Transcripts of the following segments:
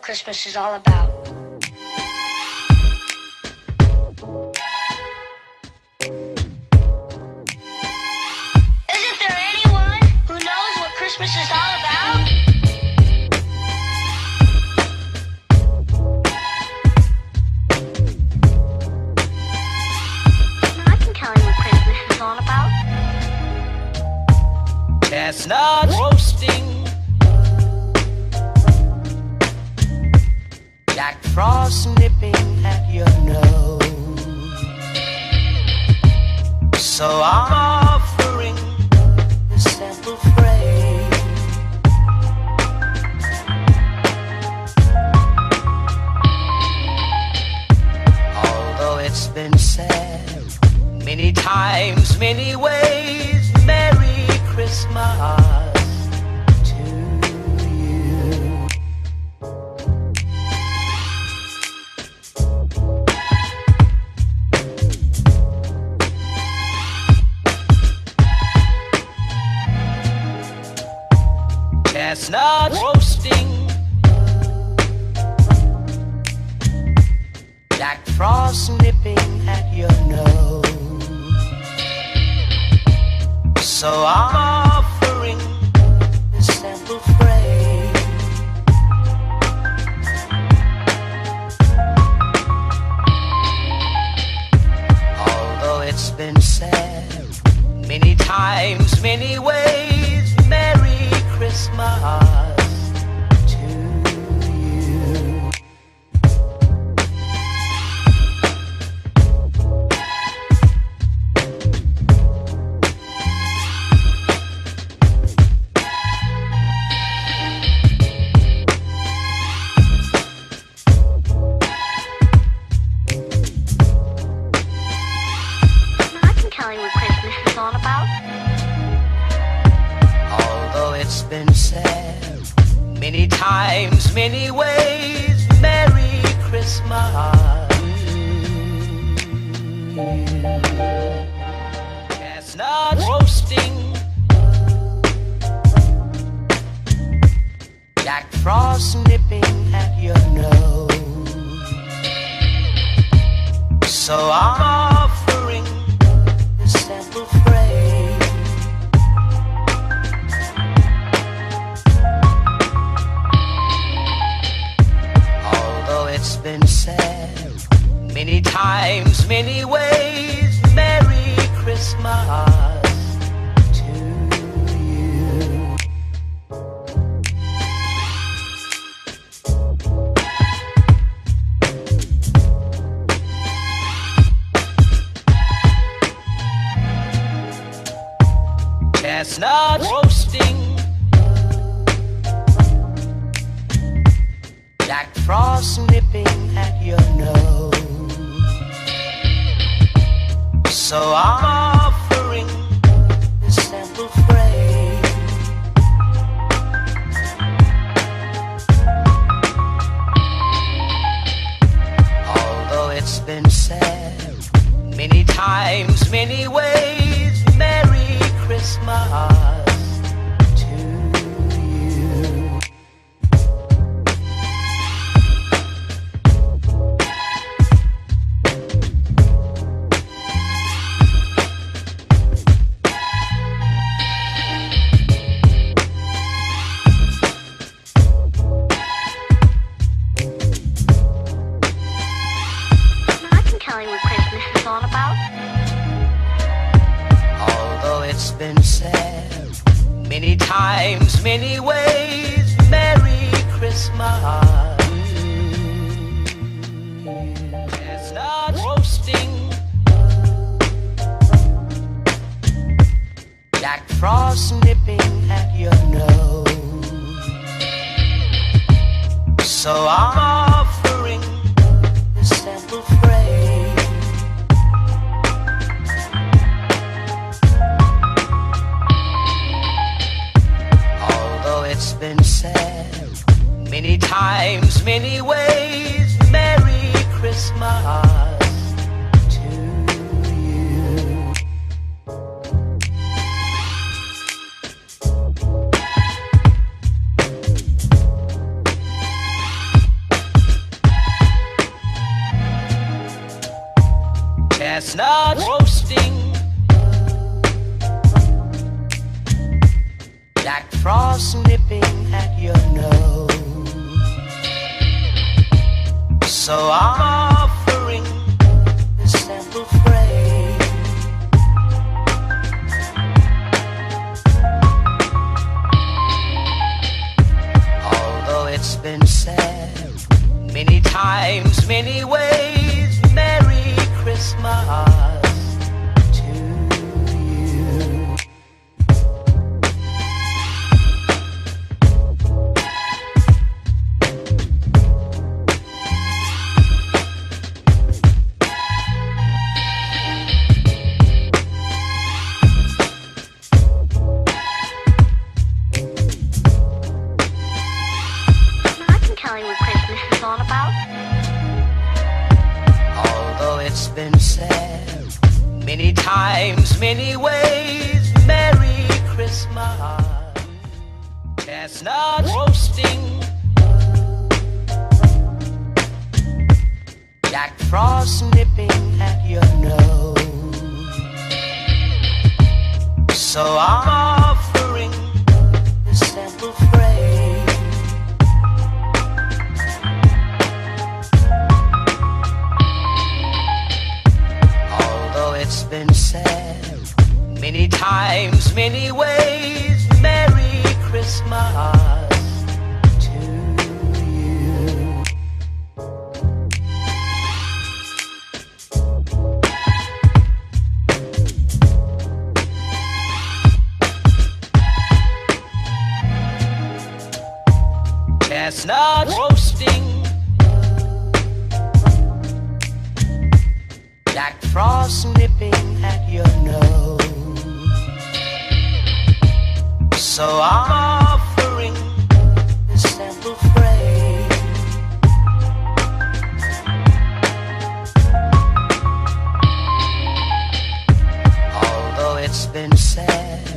Christmas is all about. Isn't there anyone who knows what Christmas is all about? I can tell you what Christmas is all about. Chestnuts roasting, Jack Frost nipping at your nose. So I'm offering this simple phrase. Although it's been said many times, many ways, Merry Christmas to you. Chestnuts roasting, Jack Frost nipping at your nose. So I'm offering this simple phrase. Although it's been said many times, many ways, Merry Christmas to you. I can tell you what Christmas is all about. Although it's been said many times, many ways, Merry Christmas. Chestnuts roasting, Jack Frost nipping at your nose. So I'm offering this simple phrase. Although it's been said many times, many ways, Merry Christmas to you. Chestnuts roasting, Jack Frost nipping at your nose. So I'm offering this simple phrase. Although it's been said many times, many ways, Merry Christmas to you. I can tell you what Christmas is all about. Although it's been said many times, many ways, Merry Christmas. Chestnuts roasting, Jack Frost nipping at your nose. So I'm offering this simple phrase. Although it's been said many times, many ways, Merry Christmas to you. chestnuts roasting, Jack Frost nipping at your nose. So I'm offering this simple phrase. Although it's been said many times, many ways, Merry Christmas to you. I can tell you what Christmas is all about. Although it's been said many times, many ways, Merry Christmas. Chestnut roasting, Jack Frost nipping at your nose. So I'm offering this simple phrase. Although it's been said many times, many ways, Merry Christmas to you. Chestnut roasting, Jack Frost nipping at your nose. So I'm offering this simple phrase. Although it's been said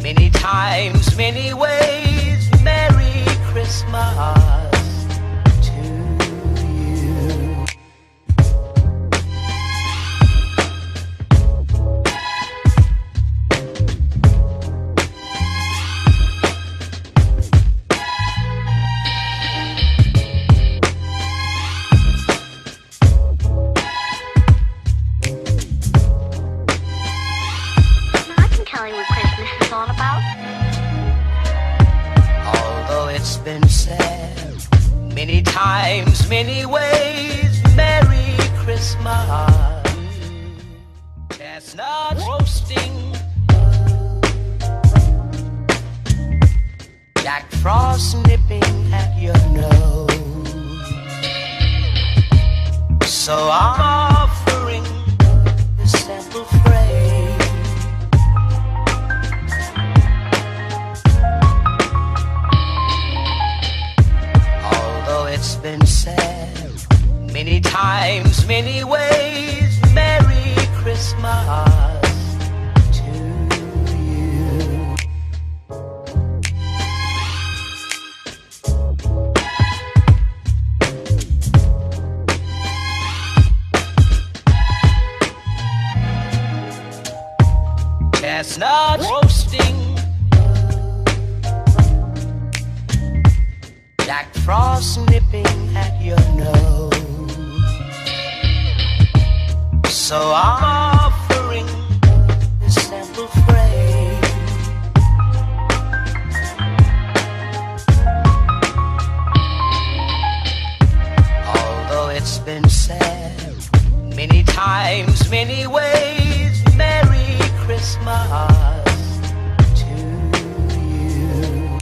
many times, many ways, Merry Christmas to you. I can tell you what Christmas is all about. Although it's been said many times, many ways, Merry Christmas. Chestnut roasting, Jack Frost nipping at your nose. So I'm offering this simple phrase. Although it's been said many times, many ways, Merry Christmas to you. Chestnut roasting, Jack Frost nipping at your nose. So I'm offering this simple phrase. Although it's been said many times, many ways, Merry Christmas to you.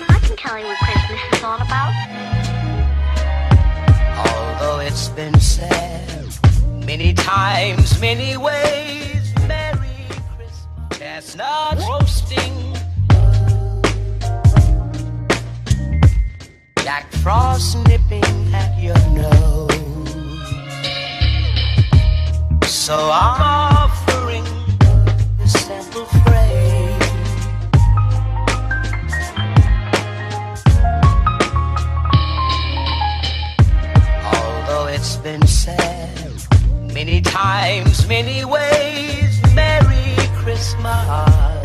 I can tell you what Christmas is all about. Although it's been said many times, many ways, Merry Christmas. Chestnut roasting, Jack Frost nipping at your nose. So I'm offering a simple phrase. Although it's been said many times, many ways, Merry Christmas.